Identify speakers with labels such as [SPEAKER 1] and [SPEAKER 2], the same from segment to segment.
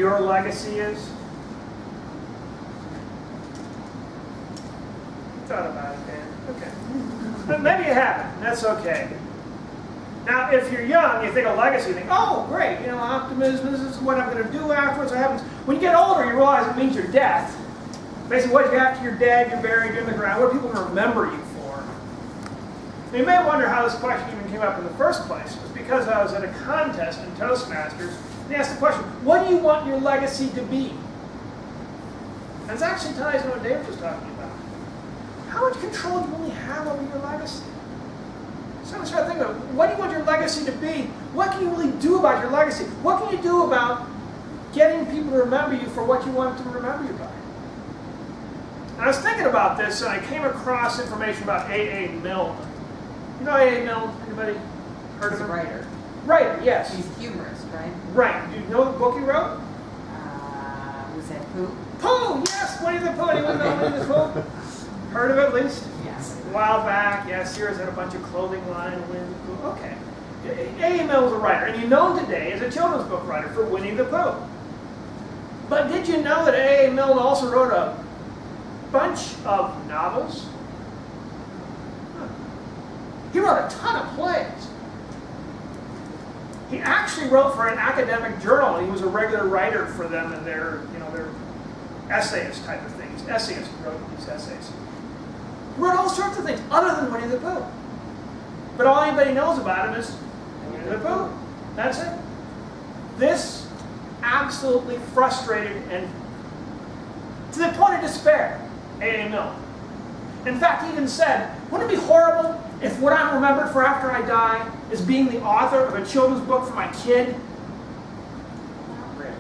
[SPEAKER 1] your legacy is? You thought about it, Dan. Okay. But maybe you haven't, and that's okay. Now, if you're young, you think of legacy, you think, oh, great, you know, optimism, this is what I'm going to do afterwards, what happens. When you get older, you realize it means your death. Basically, what you after you're dead, you're buried, you're in the ground, what are people going to remember you for? Now, you may wonder how this question even came up in the first place. It was because I was at a contest in Toastmasters, and they asked the question, what do you want your legacy to be? And it actually ties into what David was talking about. How much control do you really have over your legacy? So I'm trying to think of, what do you want your legacy to be? What can you really do about your legacy? What can you do about getting people to remember you for what you want them to remember you by? And I was thinking about this, and I came across information about A.A. Milne. You know A.A. Milne? Anybody heard of him?
[SPEAKER 2] He's a writer.
[SPEAKER 1] Writer, yes.
[SPEAKER 2] He's a humorist, right?
[SPEAKER 1] Right. Do you know the book he wrote?
[SPEAKER 2] Was that Pooh?
[SPEAKER 1] Pooh! Yes, Winnie the Pooh. Anyone know Winnie the Pooh? Heard of it at least?
[SPEAKER 2] Yes.
[SPEAKER 1] A while back, yes, Sears had a bunch of clothing line, Winnie the Pooh. Okay. A.A. Milne was a writer, and he's known today as a children's book writer for Winnie the Pooh. But did you know that A.A. Milne also wrote a bunch of novels? He wrote a ton of plays. He actually wrote for an academic journal. He was a regular writer for them and their, their essayist type of things. Essayists wrote these essays. He wrote all sorts of things other than Winnie the Pooh. But all anybody knows about him is Winnie the Pooh. That's it. This absolutely frustrated and to the point of despair, A.A. Milne. In fact, he even said, wouldn't it be horrible if what I'm remembered for after I die is being the author of a children's book for my kid?
[SPEAKER 2] Not really.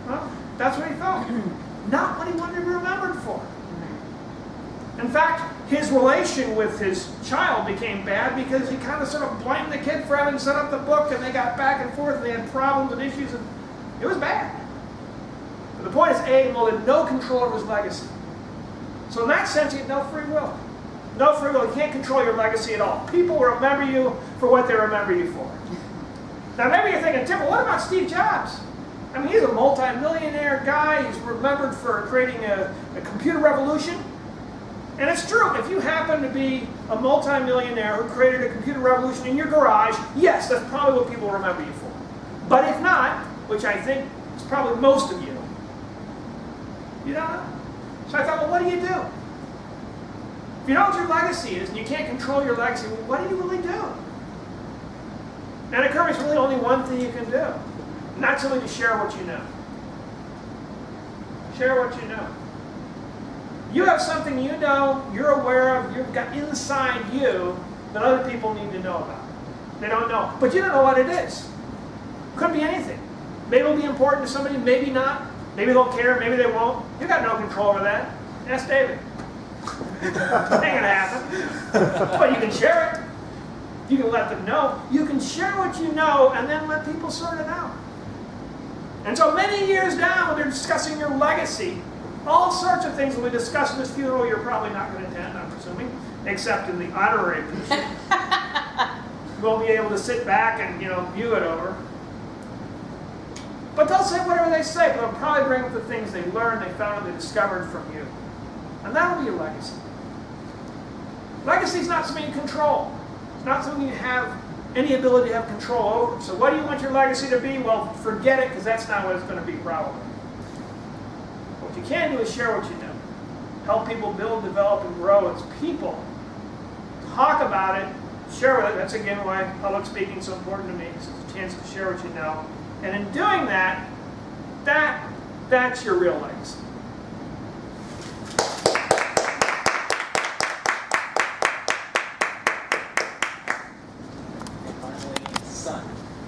[SPEAKER 1] Well, that's what he felt. Not what he wanted to be remembered for. In fact, his relation with his child became bad because he kind of sort of blamed the kid for having set up the book, and they got back and forth, and they had problems and issues, and it was bad. But the point is, A.A. Milne had no control over his legacy. So in that sense, he had no free will. No free will. You can't control your legacy at all. People will remember you for what they remember you for. Now maybe you're thinking, Tim, well, what about Steve Jobs? I mean, he's a multi-millionaire guy. He's remembered for creating a computer revolution. And it's true, if you happen to be a multi-millionaire who created a computer revolution in your garage, yes, that's probably what people remember you for. But if not, which I think is probably most of you, you don't know. So I thought, well, what do you do? If you know what your legacy is and you can't control your legacy, well, what do you really do? And it occurs really only one thing you can do. And that's simply to share what you know. Share what you know. You have something you know, you're aware of, you've got inside you that other people need to know about. They don't know. But you don't know what it is. Could be anything. Maybe it'll be important to somebody, maybe not. Maybe they'll care, maybe they won't. You've got no control over that. Ask David. It ain't gonna happen. But you can share it. You can let them know. You can share what you know and then let people sort it out. And so many years down, when they're discussing your legacy, all sorts of things will be discussed in this funeral you're probably not going to attend, I'm presuming, except in the honorary position. You won't be able to sit back and view it over. But they'll say whatever they say, but they'll probably bring up the things they learned, they found, they discovered from you. And that'll be your legacy. Legacy is not something you control. It's not something you have any ability to have control over. So what do you want your legacy to be? Well, forget it, because that's not what it's going to be probably. What you can do is share what you know. Help people build, develop, and grow as people. Talk about it. Share with it. That's again why public speaking is so important to me. It's a chance to share what you know. And in doing that, that's your real legacy.